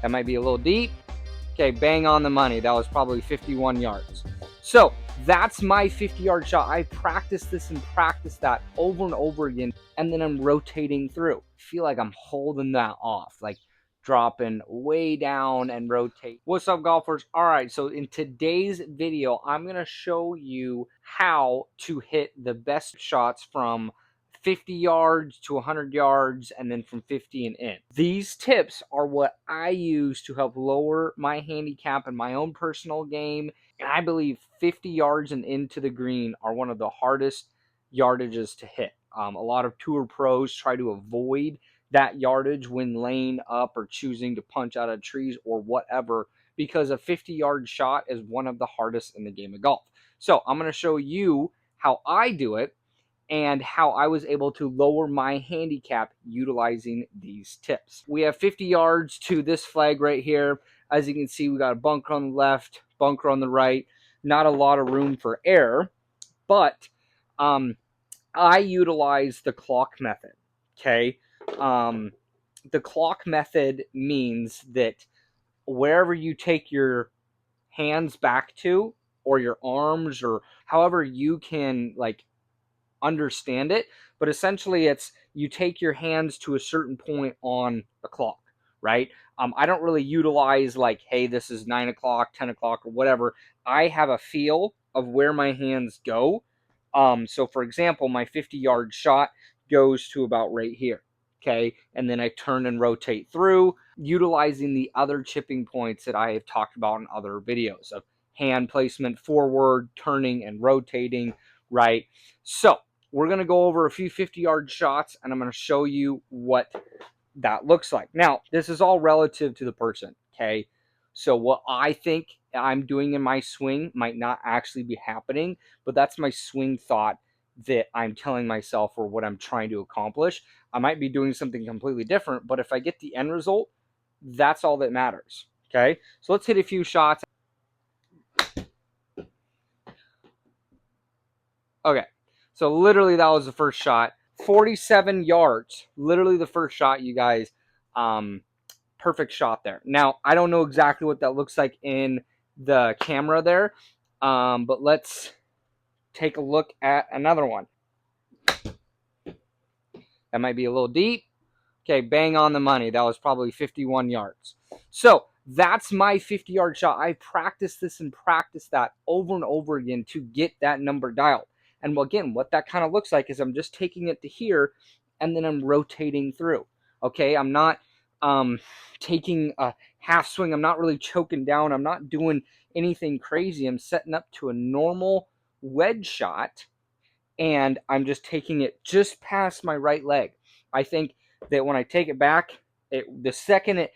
That might be a little deep. Okay, bang on the money. That was probably 51 yards. So that's my 50-yard shot. I practiced this and practiced that over and over again, and then I'm rotating through. I feel like I'm holding that off, like dropping way down and rotate. What's up, golfers? All right, so in today's video, I'm going to show you how to hit the best shots from 50 yards to 100 yards and then from 50 and in. These tips are what I use to help lower my handicap in my own personal game, and I believe 50 yards and into the green are one of the hardest yardages to hit. A lot of tour pros try to avoid that yardage when laying up or choosing to punch out of trees or whatever, because a 50-yard shot is one of the hardest in the game of golf. So I'm going to show you how I do it and how I was able to lower my handicap utilizing these tips. We have 50 yards to this flag right here. As you can see, we got a bunker on the left, bunker on the right. Not a lot of room for error, but I utilize the clock method, okay? The clock method means that wherever you take your hands back to, or your arms, or however you can like understand it, but essentially it's you take your hands to a certain point on the clock, right? I don't really utilize like, hey, this is 9 o'clock, 10 o'clock, or whatever. I have a feel of where my hands go. So for example, my 50-yard shot goes to about right here, okay? And then I turn and rotate through, utilizing the other chipping points that I have talked about in other videos of hand placement forward, turning and rotating, right? So we're going to go over a few 50-yard shots, and I'm going to show you what that looks like. Now, this is all relative to the person, okay? So what I think I'm doing in my swing might not actually be happening, but that's my swing thought that I'm telling myself or what I'm trying to accomplish. I might be doing something completely different, but if I get the end result, that's all that matters, okay? So let's hit a few shots. Okay, so literally that was the first shot. 47 yards, literally the first shot, you guys. Perfect shot there. Now, I don't know exactly what that looks like in the camera there, but let's take a look at another one. That might be a little deep. Okay, bang on the money. That was probably 51 yards. So that's my 50-yard shot. I practiced this and practiced that over and over again to get that number dialed. And again, what that kind of looks like is I'm just taking it to here, and then I'm rotating through. Okay, I'm not taking a half swing. I'm not really choking down. I'm not doing anything crazy. I'm setting up to a normal wedge shot, and I'm just taking it just past my right leg. I think that when I take it back, the second it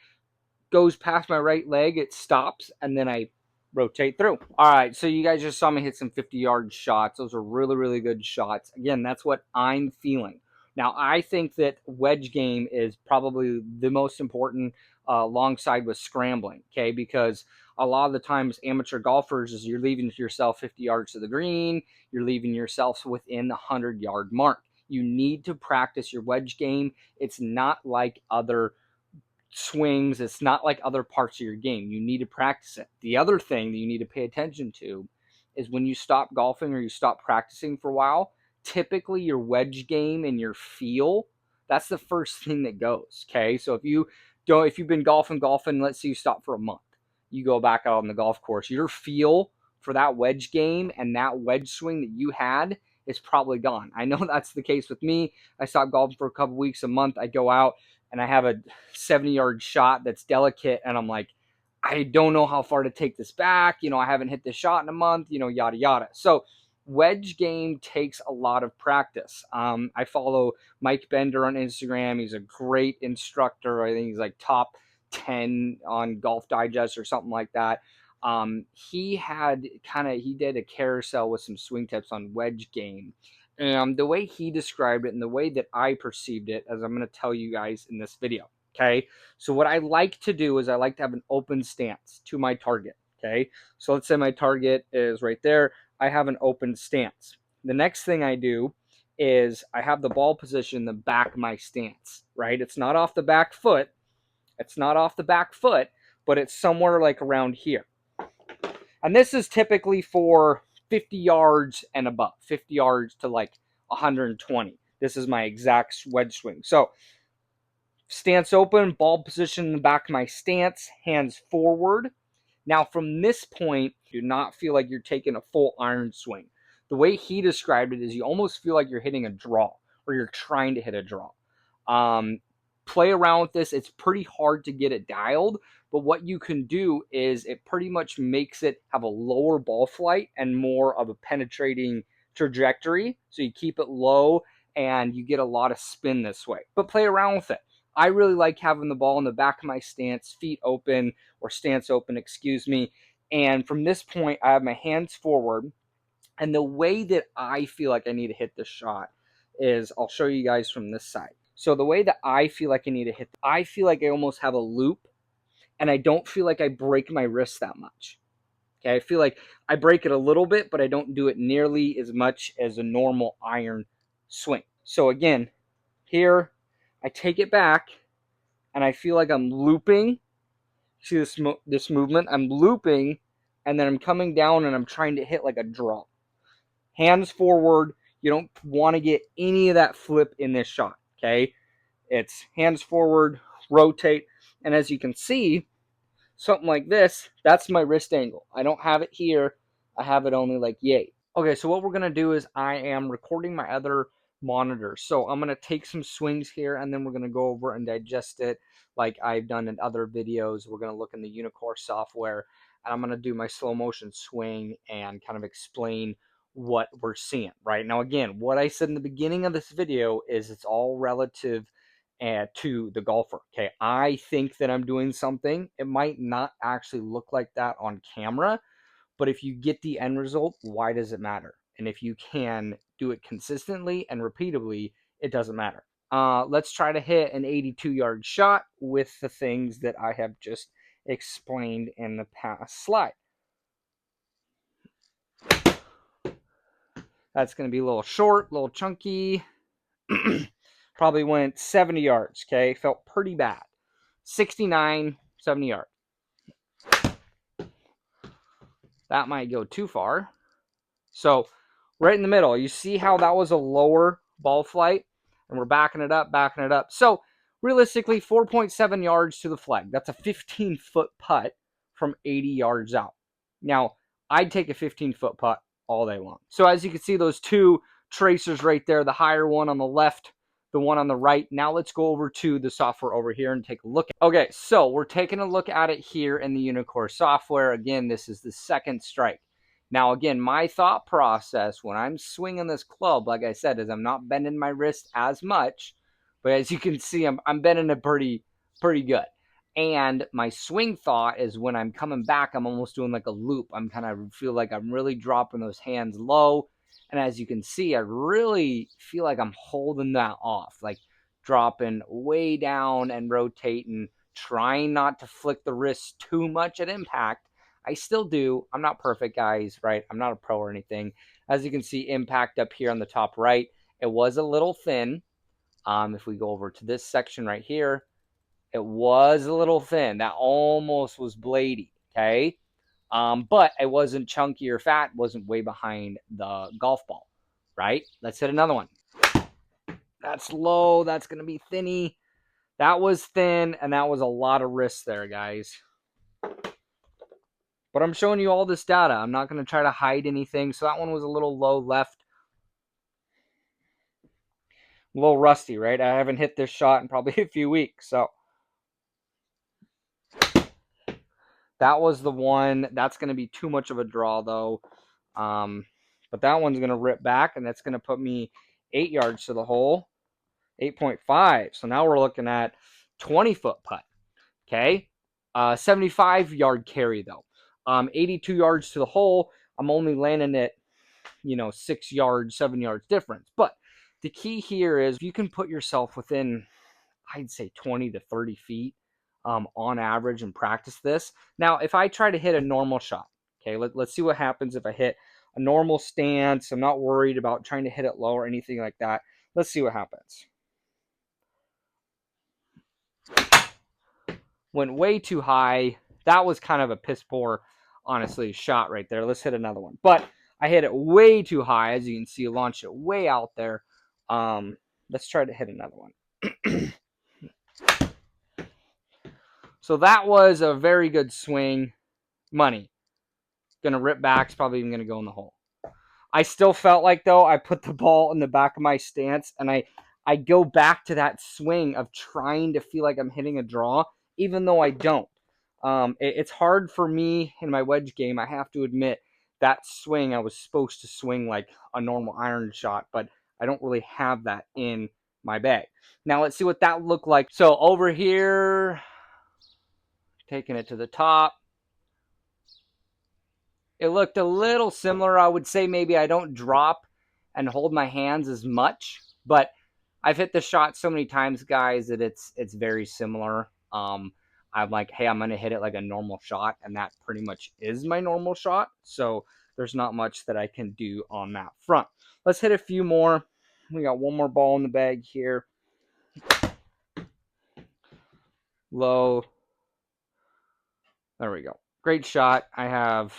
goes past my right leg, it stops, and then I rotate through. All right, so you guys just saw me hit some 50-yard shots. Those are really, really good shots. Again, that's what I'm feeling. Now, I think that wedge game is probably the most important alongside with scrambling, okay? Because a lot of the times amateur golfers is you're leaving yourself 50 yards to the green, you're leaving yourself within the 100-yard mark. You need to practice your wedge game. It's not like other swings. It's not like other parts of your game. You need to practice it. The other thing that you need to pay attention to is when you stop golfing or you stop practicing for a while, typically your wedge game and your feel, that's the first thing that goes, okay? So if you've been golfing, let's say you stop for a month, you go back out on the golf course, your feel for that wedge game and that wedge swing that you had is probably gone. I know that's the case with me. I stopped golfing for a couple weeks, a month. I go out and I have a 70-yard shot that's delicate, and I'm like, I don't know how far to take this back. I haven't hit this shot in a month, yada, yada. So wedge game takes a lot of practice. I follow Mike Bender on Instagram. He's a great instructor. I think he's like top 10 on Golf Digest or something like that. He did a carousel with some swing tips on wedge game. The way he described it and the way that I perceived it, as I'm going to tell you guys in this video, okay? So what I like to do is I like to have an open stance to my target, okay? So let's say my target is right there. I have an open stance. The next thing I do is I have the ball position in the back of my stance, right? It's not off the back foot. It's not off the back foot, but it's somewhere like around here. And this is typically for 50 yards and above, 50 yards to like 120. This is my exact wedge swing. So stance open, ball position in the back of my stance, hands forward. Now from this point, you do not feel like you're taking a full iron swing. The way he described it is you almost feel like you're hitting a draw, or you're trying to hit a draw. Play around with this. It's pretty hard to get it dialed, but what you can do is it pretty much makes it have a lower ball flight and more of a penetrating trajectory. So you keep it low and you get a lot of spin this way. But play around with it. I really like having the ball in the back of my stance, feet open, or stance open, excuse me. And from this point, I have my hands forward. And the way that I feel like I need to hit this shot is, I'll show you guys from this side. So the way that I feel like I need to hit, I feel like I almost have a loop, and I don't feel like I break my wrist that much. Okay, I feel like I break it a little bit, but I don't do it nearly as much as a normal iron swing. So again, here, I take it back, and I feel like I'm looping. See this movement? I'm looping, and then I'm coming down, and I'm trying to hit like a draw. Hands forward. You don't want to get any of that flip in this shot, okay? It's hands forward, rotate, and as you can see, something like this, that's my wrist angle. I don't have it here. I have it only like yay. Okay, so what we're going to do is I am recording my other monitor. So I'm going to take some swings here, and then we're going to go over and digest it like I've done in other videos. We're going to look in the Unicore software, and I'm going to do my slow motion swing and kind of explain what we're seeing, right? Now, again, what I said in the beginning of this video is it's all relative to the golfer, okay? I think that I'm doing something. It might not actually look like that on camera, but if you get the end result, why does it matter? And if you can do it consistently and repeatably, it doesn't matter. Let's try to hit an 82-yard shot with the things that I have just explained in the past slide. That's going to be a little short, a little chunky. Probably went 70 yards, okay? Felt pretty bad. 69, 70 yards. That might go too far. So right in the middle, you see how that was a lower ball flight? And we're backing it up, backing it up. So realistically, 4.7 yards to the flag. That's a 15-foot putt from 80 yards out. Now, I'd take a 15-foot putt all day long. So as you can see, those two tracers right there, the higher one on the left, the one on the right. Now let's go over to the software over here and take a look. Okay, so we're taking a look at it here in the Unicore software. Again, this is the second strike. Now, again, my thought process when I'm swinging this club, like I said, is I'm not bending my wrist as much. But as you can see, I'm bending it pretty good. And my swing thought is when I'm coming back, I'm almost doing like a loop. I'm kind of feel like I'm really dropping those hands low. And as you can see, I really feel like I'm holding that off, like dropping way down and rotating, trying not to flick the wrist too much at impact. I still do. I'm not perfect, guys, right? I'm not a pro or anything. As you can see, impact up here on the top right, it was a little thin. If we go over to this section right here, it was a little thin. That almost was bladey, okay? But it wasn't chunky or fat, wasn't way behind the golf ball, right? Let's hit another one. That's low. That's going to be thinny. That was thin, and that was a lot of wrist there, guys. But I'm showing you all this data. I'm not going to try to hide anything. So that one was a little low left. A little rusty, right? I haven't hit this shot in probably a few weeks. So that was the one. That's going to be too much of a draw, though. But that one's going to rip back, and that's going to put me 8 yards to the hole. 8.5. So now we're looking at 20-foot putt. Okay? 75-yard carry, though. 82 yards to the hole. I'm only landing it, 6 yards, 7 yards difference. But the key here is you can put yourself within, I'd say, 20 to 30 feet on average and practice this. Now, if I try to hit a normal shot, okay, let's see what happens if I hit a normal stance. I'm not worried about trying to hit it low or anything like that. Let's see what happens. Went way too high. that was kind of a piss poor, honestly, shot right there. Let's hit another one. But I hit it way too high. As you can see, launched it way out there. Let's try to hit another one. So that was a very good swing. Money. Gonna rip back. It's probably even gonna go in the hole. I still felt like, though, I put the ball in the back of my stance, and I go back to that swing of trying to feel like I'm hitting a draw, even though I don't. It's hard for me in my wedge game, I have to admit. That swing, I was supposed to swing like a normal iron shot, but I don't really have that in my bag. Now, let's see what that looked like. So over here, taking it to the top. It looked a little similar. I would say maybe I don't drop and hold my hands as much, but I've hit the shot so many times, guys, that it's very similar. I'm like, hey, I'm going to hit it like a normal shot, and that pretty much is my normal shot. So there's not much that I can do on that front. Let's hit a few more. We got one more ball in the bag here. Low. There we go. Great shot. I have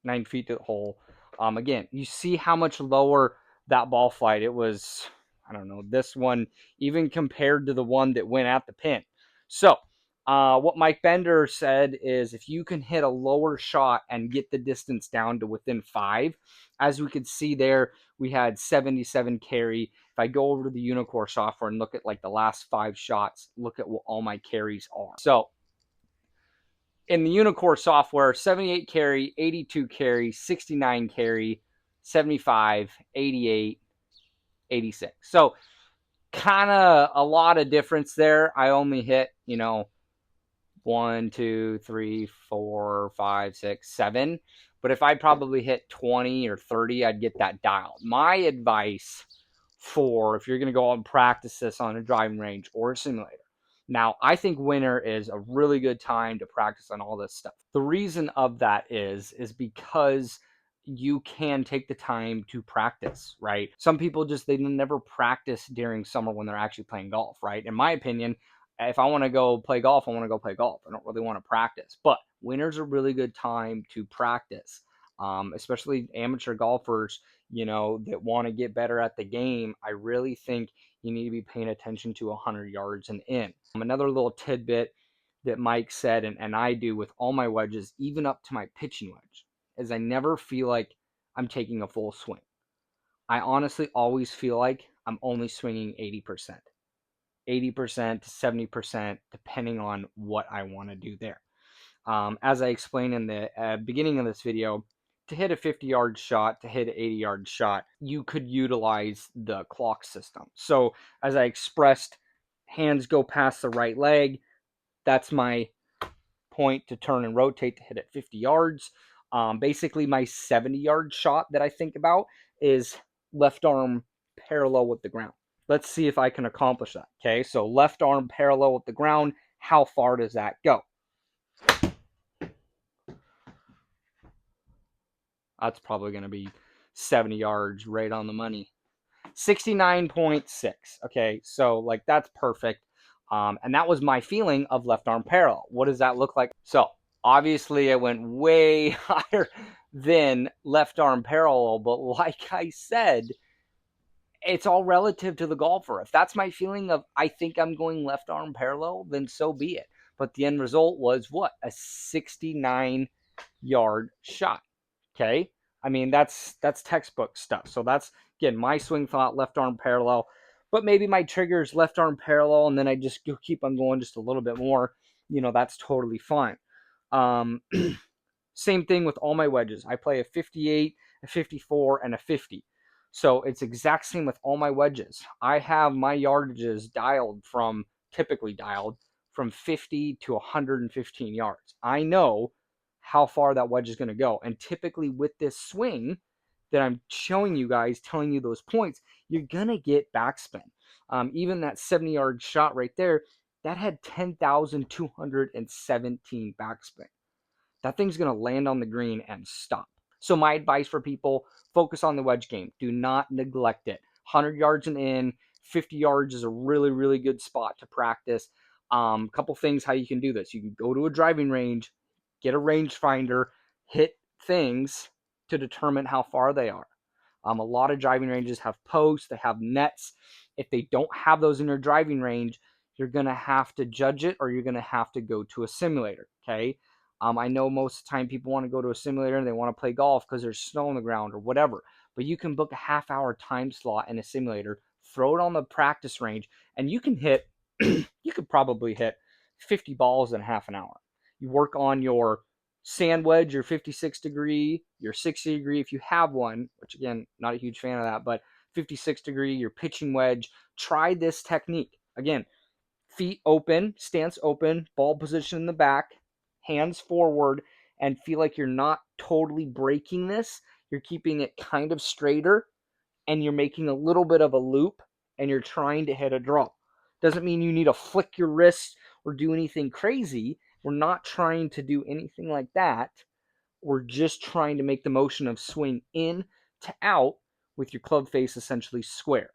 9 feet to the hole. Again, you see how much lower that ball flight. It was, I don't know, this one, even compared to the one that went at the pin. So, what Mike Bender said is if you can hit a lower shot and get the distance down to within 5, as we could see there, we had 77 carry. If I go over to the Unicore software and look at like the last 5 shots, look at what all my carries are. So, in the Unicore software, 78 carry, 82 carry, 69 carry, 75, 88, 86. So kind of a lot of difference there. I only hit, 1, 2, 3, 4, 5, 6, 7. But if I probably hit 20 or 30, I'd get that dialed. My advice for if you're going to go out and practice this on a driving range or a simulator. Now, I think winter is a really good time to practice on all this stuff. The reason of that is because you can take the time to practice, right? Some people they never practice during summer when they're actually playing golf, right? In my opinion, if I want to go play golf, I want to go play golf. I don't really want to practice. But winter's a really good time to practice, especially amateur golfers, that want to get better at the game. I really think you need to be paying attention to 100 yards and in. Another little tidbit that Mike said, and I do with all my wedges, even up to my pitching wedge, is I never feel like I'm taking a full swing. I honestly always feel like I'm only swinging 80%. 80% to 70%, depending on what I want to do there. As I explained in the beginning of this video, to hit a 50-yard shot, to hit an 80-yard shot, you could utilize the clock system. So as I expressed, hands go past the right leg. That's my point to turn and rotate to hit at 50 yards. Basically, my 70-yard shot that I think about is left arm parallel with the ground. Let's see if I can accomplish that. Okay, so left arm parallel with the ground. How far does that go? That's probably going to be 70 yards right on the money. 69.6. Okay, so like that's perfect. And that was my feeling of left arm parallel. What does that look like? So obviously I went way higher than left arm parallel, but like I said, it's all relative to the golfer. If that's my feeling of I think I'm going left arm parallel, then so be it. But the end result was what? A 69-yard shot. Okay? I mean, that's textbook stuff. So that's, again, my swing thought, left arm parallel. But maybe my trigger's left arm parallel, and then I just keep on going just a little bit more. That's totally fine. Same thing with all my wedges. I play a 58, a 54, and a 50. So it's exact same with all my wedges. I have my yardages typically dialed from 50 to 115 yards. I know how far that wedge is going to go. And typically with this swing that I'm showing you guys, telling you those points, you're going to get backspin. Even that 70-yard shot right there, that had 10,217 backspin. That thing's going to land on the green and stop. So my advice for people, focus on the wedge game. Do not neglect it. 100 yards and in, 50 yards is a really, really good spot to practice. Couple things how you can do this. You can go to a driving range, get a rangefinder, hit things to determine how far they are. A lot of driving ranges have posts, they have nets. If they don't have those in your driving range, you're going to have to judge it, or you're going to have to go to a simulator. Okay. I know most of the time people want to go to a simulator and they want to play golf because there's snow on the ground or whatever, but you can book a half-hour time slot in a simulator, throw it on the practice range, and you can hit, you could probably hit 50 balls in half an hour. You work on your sand wedge, your 56 degree, your 60 degree, if you have one, which again, not a huge fan of that, but 56 degree, your pitching wedge. Try this technique. Again, feet open, stance open, ball position in the back, hands forward, and feel like you're not totally breaking this. You're keeping it kind of straighter, and you're making a little bit of a loop, and you're trying to hit a draw. Doesn't mean you need to flick your wrist or do anything crazy. We're not trying to do anything like that. We're just trying to make the motion of swing in to out with your club face essentially square.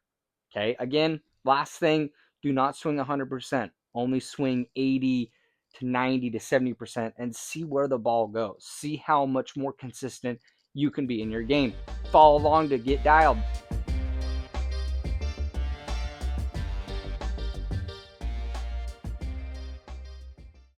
Okay, again, last thing, do not swing 100%. Only swing 80 to 90 to 70% and see where the ball goes. See how much more consistent you can be in your game. Follow along to get dialed.